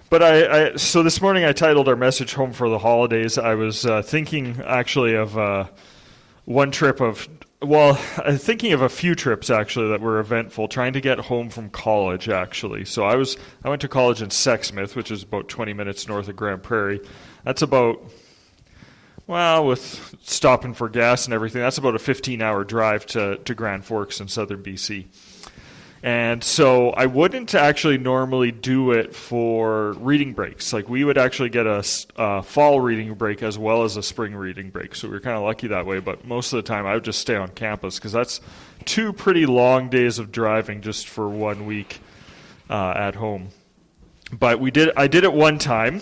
But so this morning I titled our message "Home for the Holidays." I was thinking actually of one trip thinking of a few trips actually that were eventful. Trying to get home from college actually. So I went to college in Sexsmith, which is about 20 minutes north of Grand Prairie. That's about, well, with stopping for gas and everything, that's about a 15-hour drive to Grand Forks in southern BC. And so I wouldn't actually normally do it for reading breaks. Like we would actually get a fall reading break as well as a spring reading break. So we were kind of lucky that way. But most of the time I would just stay on campus because that's 2 pretty long days of driving just for 1 week at home. But I did it one time.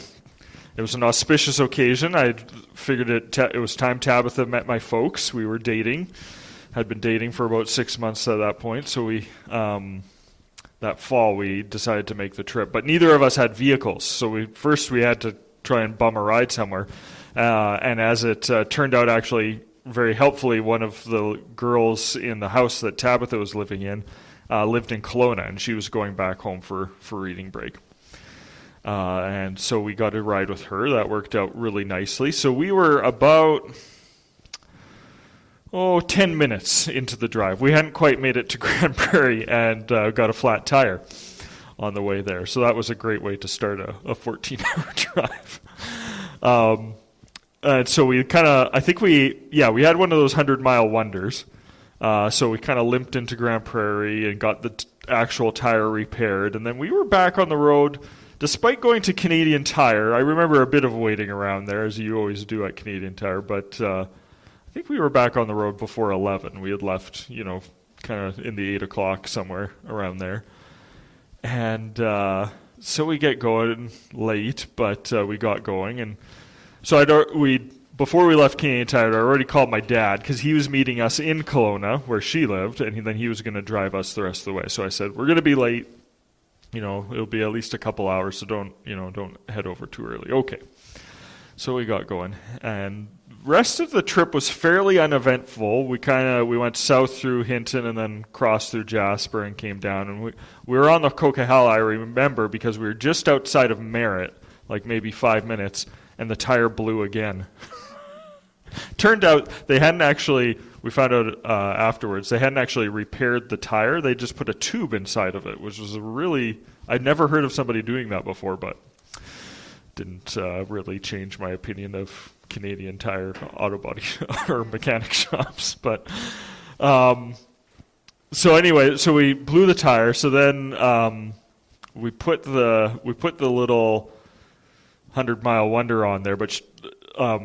It was an auspicious occasion. I figured it was time Tabitha met my folks. We were dating. Had been dating for about 6 months at that point, so that fall we decided to make the trip. But neither of us had vehicles, so we had to try and bum a ride somewhere. And as it turned out, actually, very helpfully, one of the girls in the house that Tabitha was living in lived in Kelowna, and she was going back home for reading break. And so we got a ride with her. That worked out really nicely. So we were about 10 minutes into the drive. We hadn't quite made it to Grand Prairie and got a flat tire on the way there. So that was a great way to start a 14-hour drive. And so we kind of, we had one of those 100-mile wonders. So we kind of limped into Grand Prairie and got the actual tire repaired. And then we were back on the road. Despite going to Canadian Tire, I remember a bit of waiting around there, as you always do at Canadian Tire, but I think we were back on the road before 11. We had left, kind of in the 8 o'clock, somewhere around there. And so we get going late, but we got going. And so before we left Canadian Tire, I already called my dad, because he was meeting us in Kelowna, where she lived, and then he was going to drive us the rest of the way. So I said, we're going to be late. It'll be at least a couple hours, so don't head over too early. Okay. So we got going, and rest of the trip was fairly uneventful. We went south through Hinton and then crossed through Jasper and came down, and we were on the Coquihalla, I remember, because we were just outside of Merritt, like maybe 5 minutes, and the tire blew again. Turned out they hadn't actually, we found out afterwards, they hadn't actually repaired the tire. They just put a tube inside of it, which was I'd never heard of somebody doing that before, but didn't really change my opinion of Canadian Tire auto body or mechanic shops. But so anyway, so we blew the tire. So then we put the little 100-mile wonder on there, but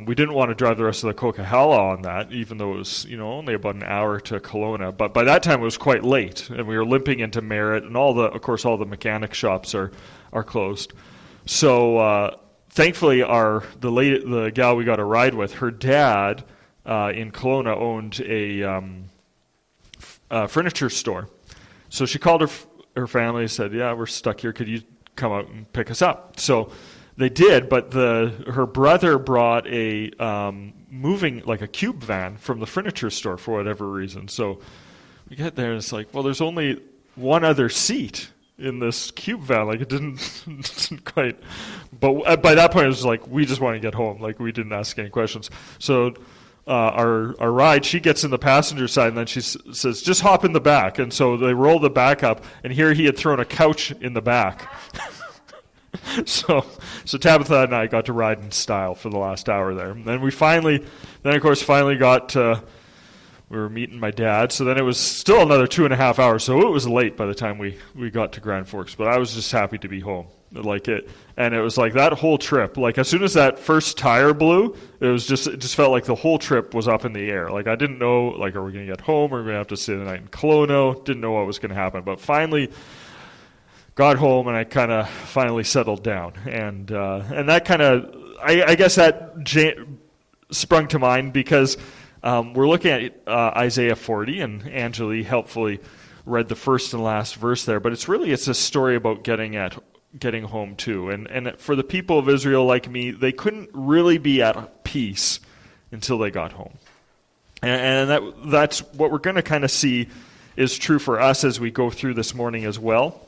we didn't want to drive the rest of the Coquihalla on that, even though it was only about an hour to Kelowna. But by that time it was quite late, and we were limping into Merritt, and all the mechanic shops are closed. So thankfully, the gal we got a ride with, her dad in Kelowna owned a furniture store. So she called her family and said, "Yeah, we're stuck here. Could you come out and pick us up?" So they did, but her brother brought a a cube van from the furniture store for whatever reason. So we get there and it's like, well, there's only one other seat in this cube van. Like it didn't quite. But by that point, it was like we just want to get home. Like we didn't ask any questions. So our ride, she gets in the passenger side and then she says, "Just hop in the back." And so they roll the back up, and here he had thrown a couch in the back. So Tabitha and I got to ride in style for the last hour there. And then we finally got we were meeting my dad. So then it was still another 2.5 hours. So it was late by the time we got to Grand Forks. But I was just happy to be home. And it was like that whole trip. Like as soon as that first tire blew, it just felt like the whole trip was up in the air. Like I didn't know, like, are we going to get home? Or are we going to have to stay the night in Kelowna? Didn't know what was going to happen. But finally got home, and I kind of finally settled down, and that kind of, I guess that sprung to mind because we're looking at Isaiah 40, and Angeli helpfully read the first and last verse there, but it's a story about getting home too, and for the people of Israel like me, they couldn't really be at peace until they got home, and that's what we're going to kind of see is true for us as we go through this morning as well.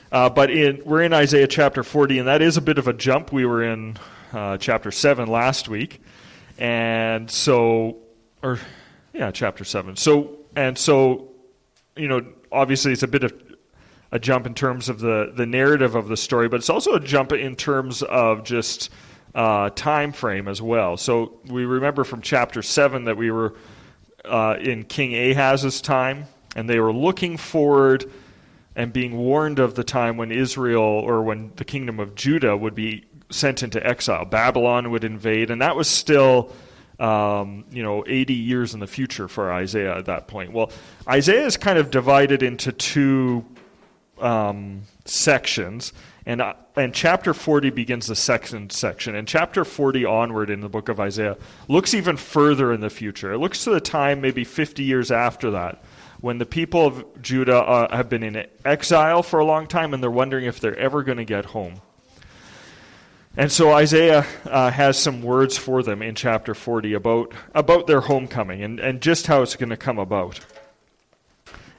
But we're in Isaiah chapter 40, and that is a bit of a jump. We were in chapter 7 last week, chapter 7. So, obviously it's a bit of a jump in terms of the narrative of the story, but it's also a jump in terms of just time frame as well. So we remember from chapter 7 that we were in King Ahaz's time, and they were looking forward and being warned of the time when Israel, or when the kingdom of Judah, would be sent into exile. Babylon would invade, and that was still 80 years in the future for Isaiah at that point. Well, Isaiah is kind of divided into two sections, and chapter 40 begins the second section. And chapter 40 onward in the book of Isaiah looks even further in the future. It looks to the time maybe 50 years after that, when the people of Judah have been in exile for a long time, and they're wondering if they're ever going to get home. And so Isaiah has some words for them in chapter 40 about their homecoming and just how it's going to come about.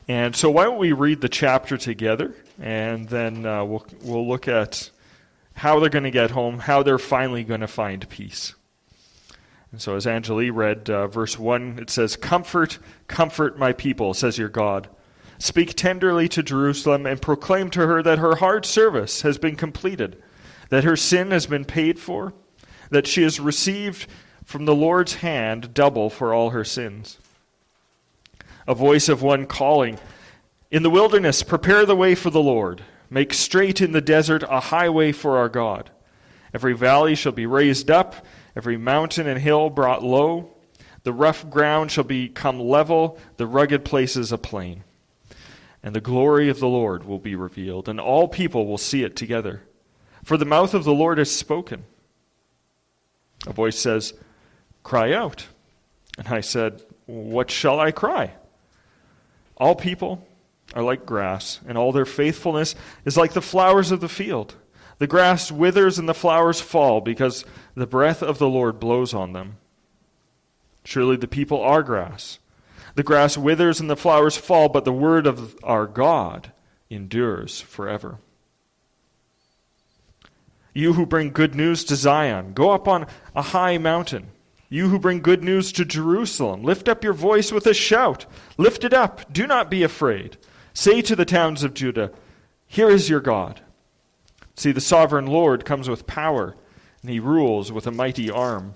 And so why don't we read the chapter together, and then we'll look at how they're going to get home, how they're finally going to find peace. And so as Angeli read verse 1, it says, "Comfort, comfort my people, says your God. Speak tenderly to Jerusalem and proclaim to her that her hard service has been completed, that her sin has been paid for, that she has received from the Lord's hand double for all her sins." A voice of one calling, "In the wilderness, prepare the way for the Lord. Make straight in the desert a highway for our God. Every valley shall be raised up, every mountain and hill brought low. The rough ground shall become level, the rugged places a plain. And the glory of the Lord will be revealed, and all people will see it together. For the mouth of the Lord has spoken." A voice says, "Cry out." And I said, "What shall I cry?" All people are like grass, and all their faithfulness is like the flowers of the field. The grass withers and the flowers fall, because the breath of the Lord blows on them. Surely the people are grass. The grass withers and the flowers fall, but the word of our God endures forever. You who bring good news to Zion, go up on a high mountain. You who bring good news to Jerusalem, lift up your voice with a shout. Lift it up, do not be afraid. Say to the towns of Judah, "Here is your God." See, the sovereign Lord comes with power, and he rules with a mighty arm.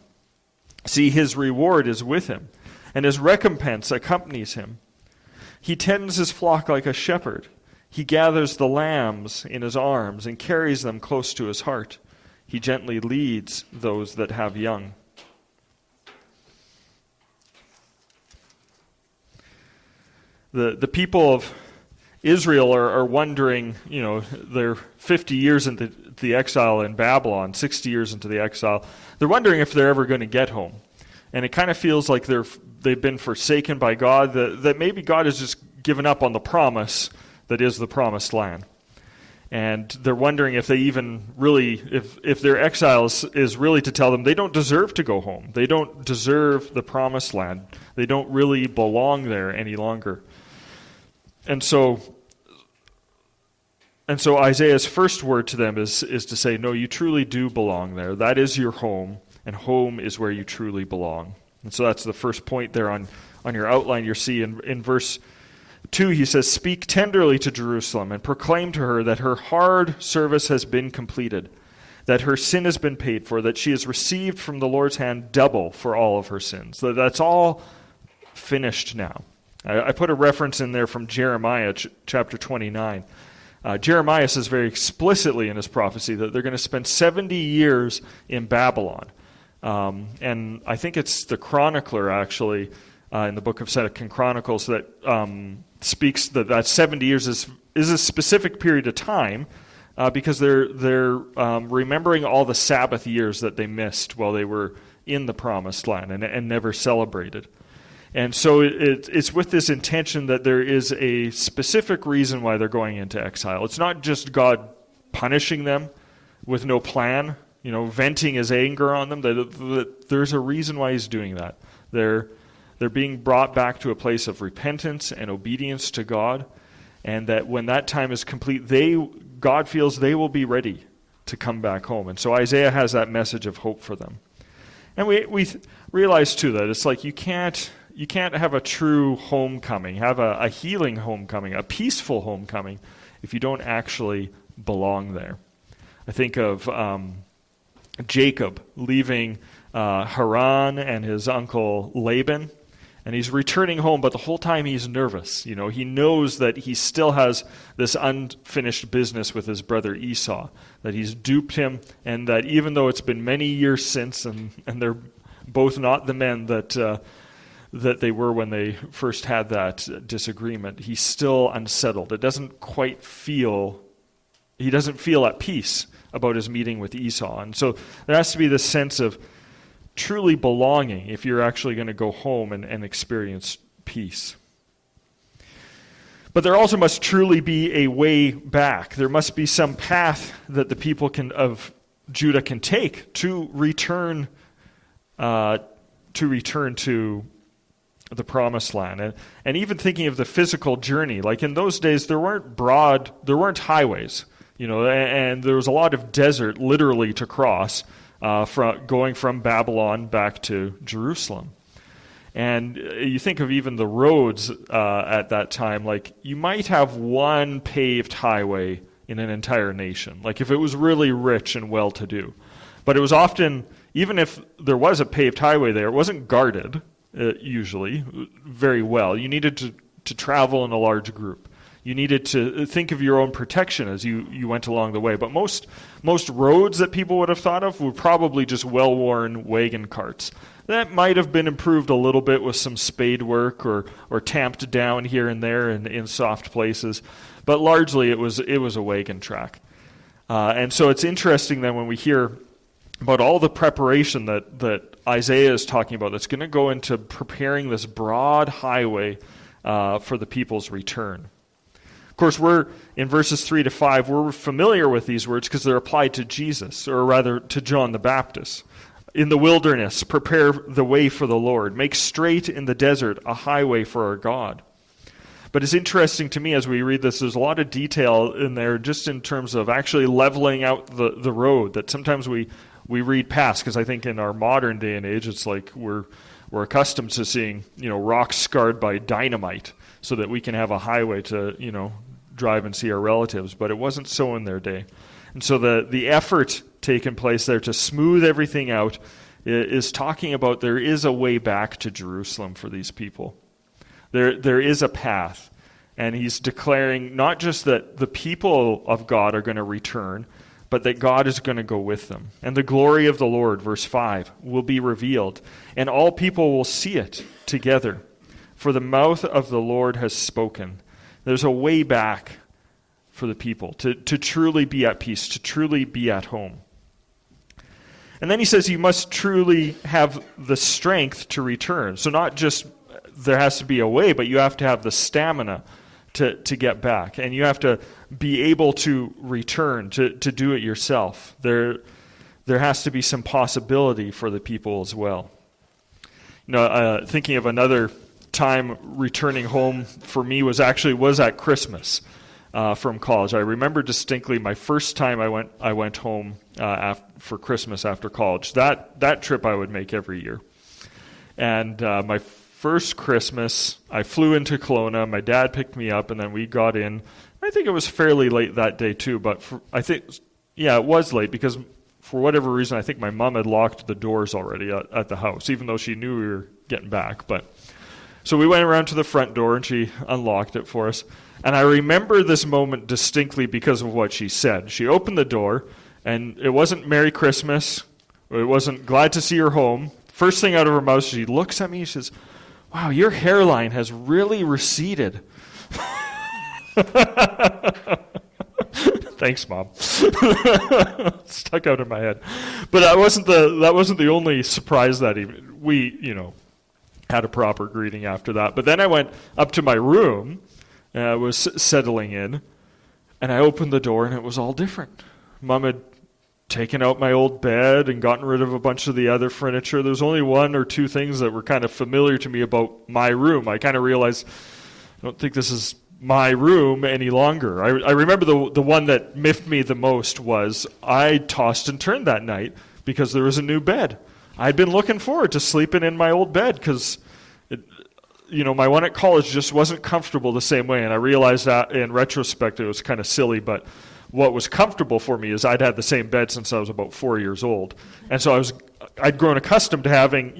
See, his reward is with him, and his recompense accompanies him. He tends his flock like a shepherd. He gathers the lambs in his arms and carries them close to his heart. He gently leads those that have young. The people of Israel are wondering, they're 50 years into the exile in Babylon, 60 years into the exile. They're wondering if they're ever going to get home. And it kind of feels like they've been forsaken by God, that maybe God has just given up on the promise that is the promised land. And they're wondering if they even really, if their exile is really to tell them they don't deserve to go home. They don't deserve the promised land. They don't really belong there any longer. And so Isaiah's first word to them is to say, no, you truly do belong there. That is your home, and home is where you truly belong. And so that's the first point there on your outline. You see in verse 2, he says, "Speak tenderly to Jerusalem and proclaim to her that her hard service has been completed, that her sin has been paid for, that she has received from the Lord's hand double for all of her sins." That's all finished now. I put a reference in there from Jeremiah chapter 29. Jeremiah says very explicitly in his prophecy that they're going to spend 70 years in Babylon. And I think it's the chronicler, actually, in the book of 2 Chronicles that speaks that 70 years is a specific period of time because they're remembering all the Sabbath years that they missed while they were in the Promised Land and never celebrated. And so it's with this intention that there is a specific reason why they're going into exile. It's not just God punishing them with no plan, venting his anger on them. That there's a reason why he's doing that. They're being brought back to a place of repentance and obedience to God, and that when that time is complete, God feels they will be ready to come back home. And so Isaiah has that message of hope for them. And we realize too that it's like you can't have a true homecoming, have a healing homecoming, a peaceful homecoming, if you don't actually belong there. I think of Jacob leaving Haran and his uncle Laban, and he's returning home, but the whole time he's nervous. You know, he knows that he still has this unfinished business with his brother Esau, that he's duped him, and that even though it's been many years since, and they're both not the men that they were when they first had that disagreement, he's still unsettled. He doesn't feel at peace about his meeting with Esau. And so there has to be this sense of truly belonging if you're actually going to go home and experience peace. But there also must truly be a way back. There must be some path that the people of Judah can take to return to the promised land. And even thinking of the physical journey, like in those days there weren't highways, you know, and there was a lot of desert literally to cross going from Babylon back to Jerusalem. And you think of even the roads at that time, like you might have one paved highway in an entire nation, like if it was really rich and well-to-do. But it was often, even if there was a paved highway there, it wasn't guarded usually very well. You needed to travel in a large group. You needed to think of your own protection as you went along the way. But most roads that people would have thought of were probably just well-worn wagon carts. That might have been improved a little bit with some spade work or tamped down here and there in soft places. But largely it was a wagon track. And so it's interesting then when we hear about all the preparation that Isaiah is talking about that's going to go into preparing this broad highway for the people's return. Of course, we're in verses 3 to 5, we're familiar with these words because they're applied to Jesus, or rather to John the Baptist. In the wilderness, prepare the way for the Lord. Make straight in the desert a highway for our God. But it's interesting to me as we read this, there's a lot of detail in there just in terms of actually leveling out the road that sometimes we read past, because I think in our modern day and age, it's like we're accustomed to seeing, you know, rocks scarred by dynamite so that we can have a highway to, you know, drive and see our relatives. But it wasn't so in their day. And so the effort taken place there to smooth everything out is talking about there is a way back to Jerusalem for these people. There is a path. And he's declaring not just that the people of God are going to return, but that God is going to go with them. And the glory of the Lord, verse 5, will be revealed, and all people will see it together. For the mouth of the Lord has spoken. There's a way back for the people to truly be at peace, to truly be at home. And then he says you must truly have the strength to return. So not just there has to be a way, but you have to have the stamina to get back. And you have to be able to return, to do it yourself. There has to be some possibility for the people as well. You know, thinking of another time returning home for me was at Christmas from college. I remember distinctly my first time I went home for Christmas after college. That trip I would make every year. And my first Christmas, I flew into Kelowna. My dad picked me up, and then we got in. I think it was fairly late that day too, but it was late because for whatever reason, I think my mom had locked the doors already at the house, even though she knew we were getting back. So we went around to the front door, and she unlocked it for us. And I remember this moment distinctly because of what she said. She opened the door, and it wasn't Merry Christmas, or it wasn't glad to see her home. First thing out of her mouth, she looks at me and she says, "Wow, your hairline has really receded." Thanks, Mom. Stuck out in my head. But that wasn't the only surprise that evening. We, had a proper greeting after that. But then I went up to my room, and I was settling in, and I opened the door, and it was all different. Mom had taken out my old bed and gotten rid of a bunch of the other furniture. There was only one or two things that were kind of familiar to me about my room. I kind of realized, I don't think this is my room any longer. I remember the one that miffed me the most was I tossed and turned that night because there was a new bed. I'd been looking forward to sleeping in my old bed because, my one at college just wasn't comfortable the same way. And I realized that in retrospect it was kind of silly, but what was comfortable for me is I'd had the same bed since I was about 4 years old. And so I'd grown accustomed to having,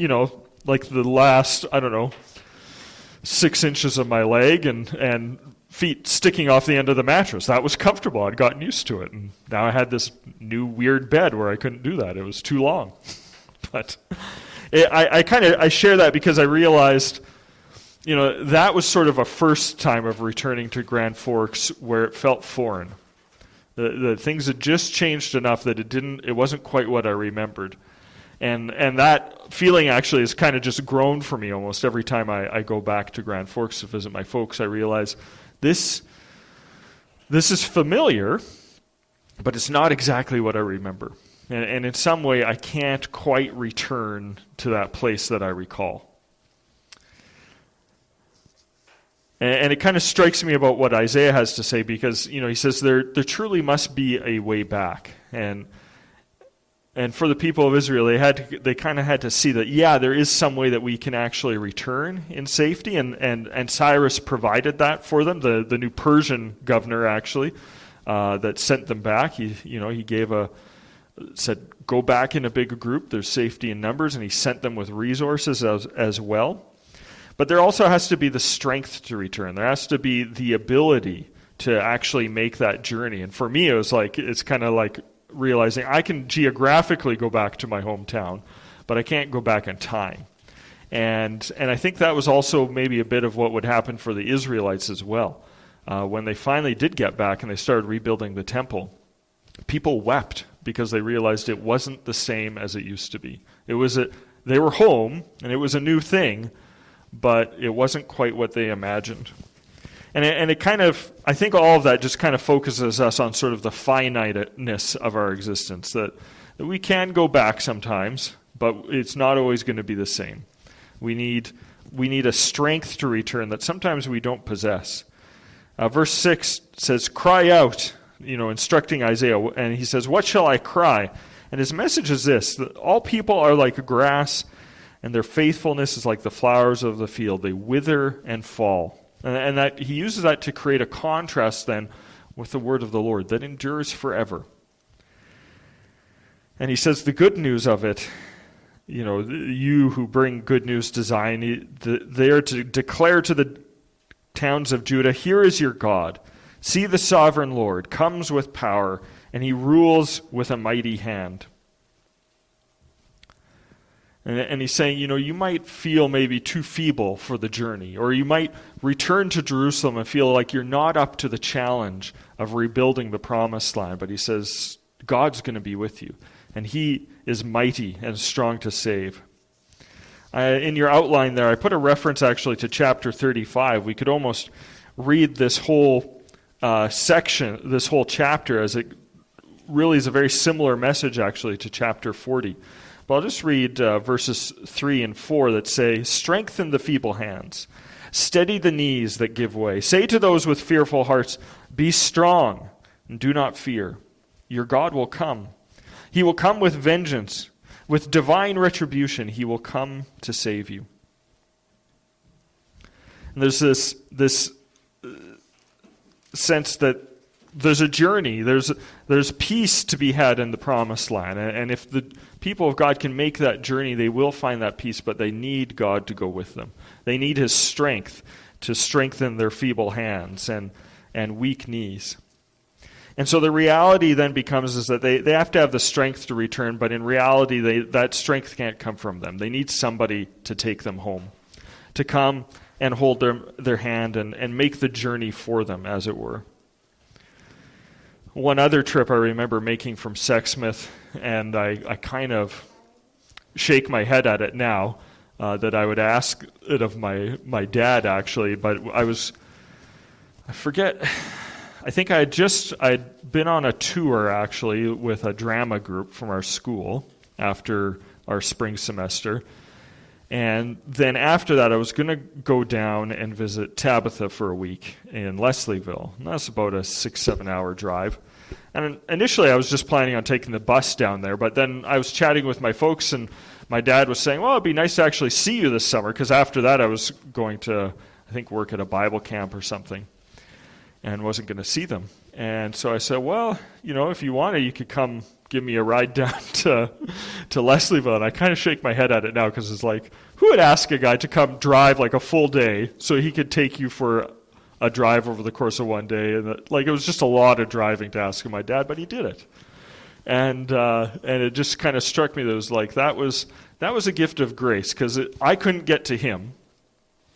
like the last, 6 inches of my leg and feet sticking off the end of the mattress. That was comfortable. I'd gotten used to it. And now I had this new weird bed where I couldn't do that. It was too long. But I share that because I realized, that was sort of a first time of returning to Grand Forks where it felt foreign. The things had just changed enough that it wasn't quite what I remembered. And that feeling actually has kind of just grown for me almost every time I go back to Grand Forks to visit my folks. I realize this is familiar, but it's not exactly what I remember. And in some way, I can't quite return to that place that I recall. And it kind of strikes me about what Isaiah has to say because, he says there truly must be a way back. And for the people of Israel, they kind of had to see that, there is some way that we can actually return in safety. And Cyrus provided that for them, the new Persian governor actually, that sent them back. He said, go back in a bigger group. There's safety in numbers. And he sent them with resources as well. But there also has to be the strength to return. There has to be the ability to actually make that journey. And for me, it's kind of like realizing I can geographically go back to my hometown, but I can't go back in time. And I think that was also maybe a bit of what would happen for the Israelites as well. When they finally did get back and they started rebuilding the temple, people wept because they realized it wasn't the same as it used to be. They were home, and it was a new thing, but it wasn't quite what they imagined. And it kind of, I think all of that just kind of focuses us on sort of the finiteness of our existence, that we can go back sometimes, but it's not always going to be the same. We need a strength to return that sometimes we don't possess. Verse 6 says, cry out, instructing Isaiah, and he says, what shall I cry? And his message is this, that all people are like grass, and their faithfulness is like the flowers of the field. They wither and fall. And that he uses that to create a contrast then with the word of the Lord that endures forever. And he says the good news of it, you who bring good news to Zion, they are to declare to the towns of Judah, here is your God. See, the sovereign Lord comes with power, and he rules with a mighty hand. And he's saying, you might feel maybe too feeble for the journey, or you might return to Jerusalem and feel like you're not up to the challenge of rebuilding the promised land. But he says, God's going to be with you, and he is mighty and strong to save. In your outline there, I put a reference actually to chapter 35. We could almost read this whole section, this whole chapter, as it really is a very similar message actually to chapter 40. But I'll just read verses 3 and 4 that say, strengthen the feeble hands, steady the knees that give way. Say to those with fearful hearts, be strong and do not fear. Your God will come. He will come with vengeance. With divine retribution, he will come to save you. And there's this sense that there's a journey, there's peace to be had in the promised land. And if the people of God can make that journey, they will find that peace, but they need God to go with them. They need his strength to strengthen their feeble hands and weak knees. And so the reality then becomes is that they have to have the strength to return, but in reality, that strength can't come from them. They need somebody to take them home, to come and hold their hand and make the journey for them, as it were. One other trip I remember making from Sexsmith, and I kind of shake my head at it now, that I would ask it of my dad, actually, but I forget, I think I'd been on a tour, actually, with a drama group from our school after our spring semester, And then after that, I was going to go down and visit Tabitha for a week in Leslieville. And that's about a 6-7 hour drive. And initially, I was just planning on taking the bus down there. But then I was chatting with my folks, and my dad was saying, well, it'd be nice to actually see you this summer, because after that, I was going to, I think, work at a Bible camp or something, and wasn't going to see them. And so I said, well, if you wanted, you could come give me a ride down to Leslieville. And I kind of shake my head at it now, because it's like, who would ask a guy to come drive like a full day so he could take you for a drive over the course of one day? And it was just a lot of driving to ask my dad, but he did it. And it just kind of struck me that it was like, that was a gift of grace, because I couldn't get to him,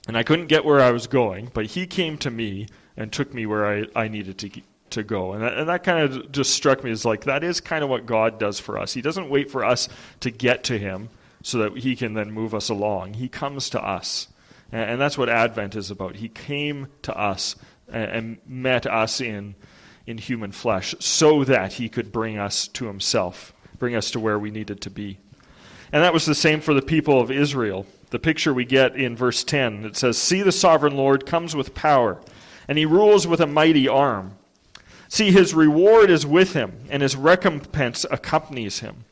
and I couldn't get where I was going, but he came to me and took me where I needed to go. And that kind of just struck me as like, that is kind of what God does for us. He doesn't wait for us to get to him so that he can then move us along. He comes to us. And that's what Advent is about. He came to us and met us in human flesh so that he could bring us to himself, bring us to where we needed to be. And that was the same for the people of Israel. The picture we get in verse 10, it says, "See, the sovereign Lord comes with power, and he rules with a mighty arm. See, his reward is with him, and his recompense accompanies him."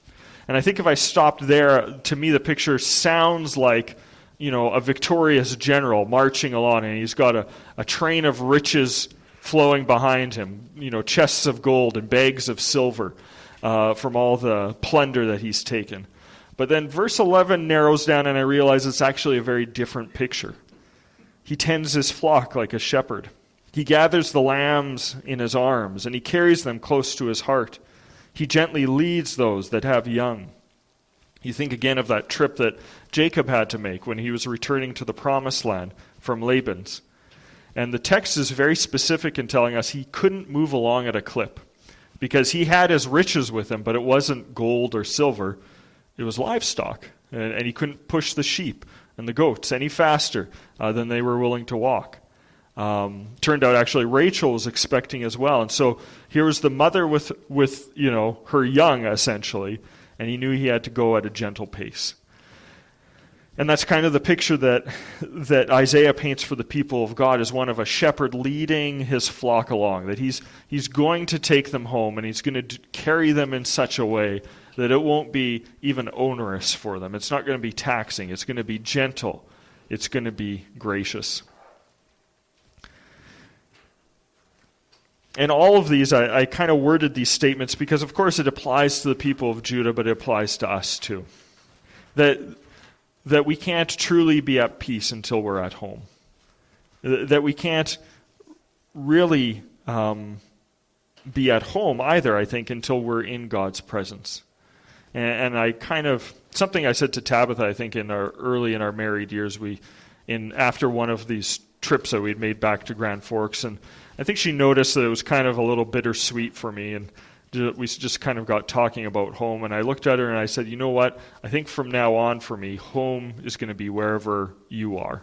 And I think if I stopped there, to me the picture sounds like, a victorious general marching along, and he's got a train of riches flowing behind him, chests of gold and bags of silver from all the plunder that he's taken. But then verse 11 narrows down, and I realize it's actually a very different picture. He tends his flock like a shepherd. He gathers the lambs in his arms, and he carries them close to his heart. He gently leads those that have young. You think again of that trip that Jacob had to make when he was returning to the promised land from Laban's. And the text is very specific in telling us he couldn't move along at a clip, because he had his riches with him, but it wasn't gold or silver. It was livestock, and he couldn't push the sheep and the goats any faster than they were willing to walk. Turned out actually Rachel was expecting as well, and so here was the mother with her young essentially, and he knew he had to go at a gentle pace. And that's kind of the picture that Isaiah paints for the people of God, as one of a shepherd leading his flock along, that he's going to take them home, and he's going to carry them in such a way that it won't be even onerous for them. It's not going to be taxing. It's going to be gentle. It's going to be gracious. And all of these, I kind of worded these statements because, of course, it applies to the people of Judah, but it applies to us too. That we can't truly be at peace until we're at home. That we can't really be at home either, I think, until we're in God's presence. And I kind of, something I said to Tabitha, I think, early in our married years, after one of these trips that we'd made back to Grand Forks, and I think she noticed that it was kind of a little bittersweet for me, and we just kind of got talking about home, and I looked at her and I said, you know what, I think from now on for me, home is going to be wherever you are.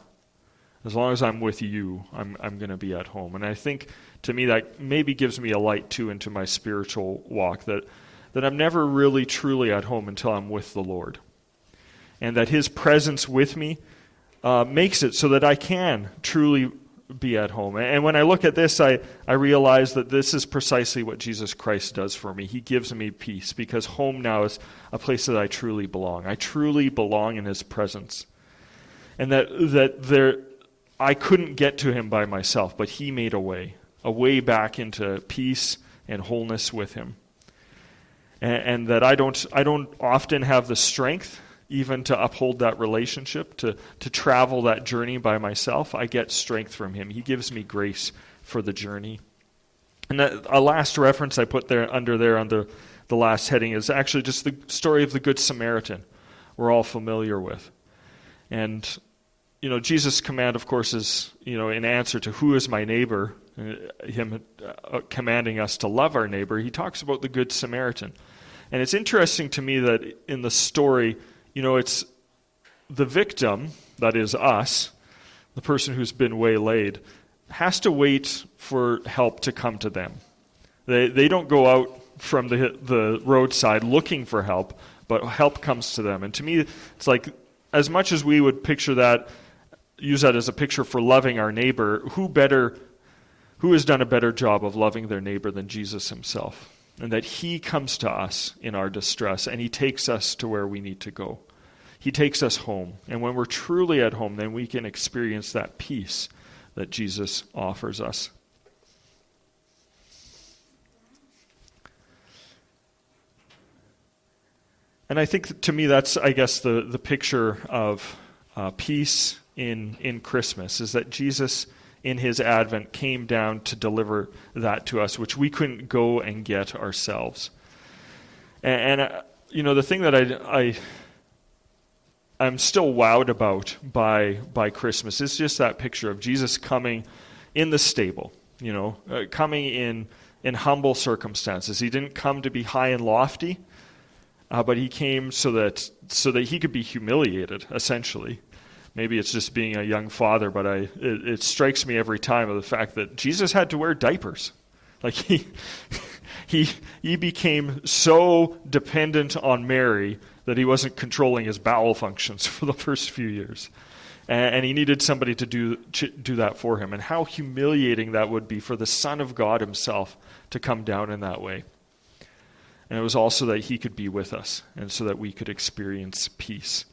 As long as I'm with you, I'm going to be at home. And I think, to me, that maybe gives me a light, too, into my spiritual walk, that I'm never really truly at home until I'm with the Lord. And that his presence with me makes it so that I can truly be at home. And when I look at this, I realize that this is precisely what Jesus Christ does for me. He gives me peace, because home now is a place that I truly belong. I truly belong in his presence. And that I couldn't get to him by myself, but he made a way back into peace and wholeness with him. And that I don't often have the strength even to uphold that relationship, to travel that journey by myself. I get strength from him. He gives me grace for the journey. And a last reference I put under the last heading is actually just the story of the Good Samaritan we're all familiar with. And, Jesus' command, of course, is, in answer to who is my neighbor, him commanding us to love our neighbor, he talks about the Good Samaritan. And it's interesting to me that in the story, it's the victim, that is us, the person who's been waylaid, has to wait for help to come to them. They don't go out from the roadside looking for help, but help comes to them. And to me, it's like as much as we would picture that, use that as a picture for loving our neighbor, who has done a better job of loving their neighbor than Jesus himself? And that he comes to us in our distress, and he takes us to where we need to go. He takes us home. And when we're truly at home, then we can experience that peace that Jesus offers us. And I think, to me, that's, I guess, the picture of peace in Christmas, is that Jesus, in his advent, came down to deliver that to us, which we couldn't go and get ourselves. And the thing that I'm still wowed about by Christmas is just that picture of Jesus coming in the stable, coming in humble circumstances. He didn't come to be high and lofty, but he came so that he could be humiliated, essentially. Maybe it's just being a young father, but it strikes me every time of the fact that Jesus had to wear diapers. Like he became so dependent on Mary that he wasn't controlling his bowel functions for the first few years. And he needed somebody to do that for him. And how humiliating that would be for the Son of God himself to come down in that way. And it was also that he could be with us, and so that we could experience peace.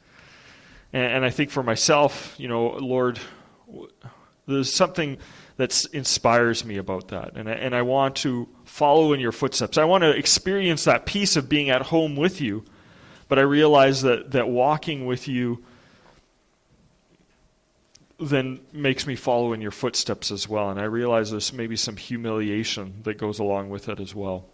And I think for myself, Lord, there's something that inspires me about that. And I want to follow in your footsteps. I want to experience that peace of being at home with you. But I realize that walking with you then makes me follow in your footsteps as well. And I realize there's maybe some humiliation that goes along with it as well.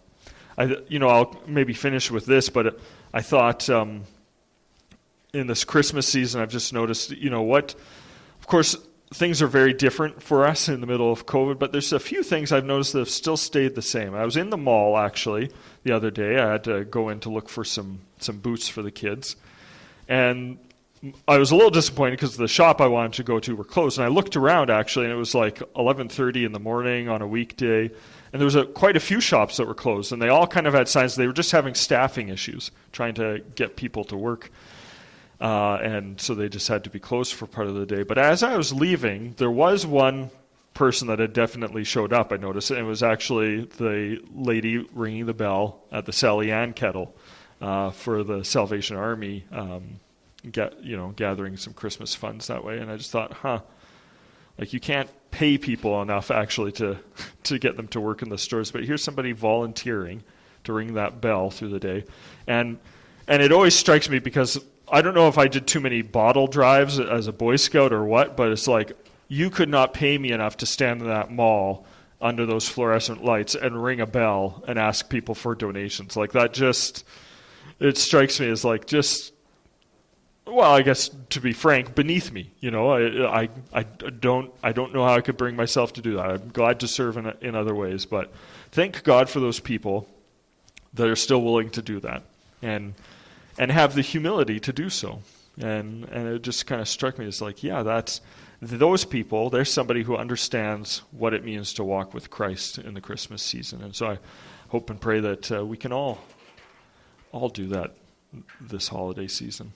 I'll maybe finish with this, but I thought in this Christmas season, I've just noticed, of course, things are very different for us in the middle of COVID, but there's a few things I've noticed that have still stayed the same. I was in the mall, actually, the other day. I had to go in to look for some boots for the kids. And I was a little disappointed because the shop I wanted to go to were closed. And I looked around, actually, and it was like 11:30 in the morning on a weekday. And there was quite a few shops that were closed, and they all kind of had signs. They were just having staffing issues, trying to get people to work. And so they just had to be closed for part of the day. But as I was leaving, there was one person that had definitely showed up, I noticed. And it was actually the lady ringing the bell at the Sally Ann kettle for the Salvation Army, gathering some Christmas funds that way. And I just thought, you can't pay people enough actually to get them to work in the stores, but here's somebody volunteering to ring that bell through the day. And it always strikes me, because I don't know if I did too many bottle drives as a Boy Scout or what, but it's like, you could not pay me enough to stand in that mall under those fluorescent lights and ring a bell and ask people for donations. Like that it strikes me as like well, I guess, to be frank, beneath me. I don't know how I could bring myself to do that. I'm glad to serve in other ways, but thank God for those people that are still willing to do that and have the humility to do so. And it just kind of struck me as like, that's those people. There's somebody who understands what it means to walk with Christ in the Christmas season. And so I hope and pray that we can all do that this holiday season.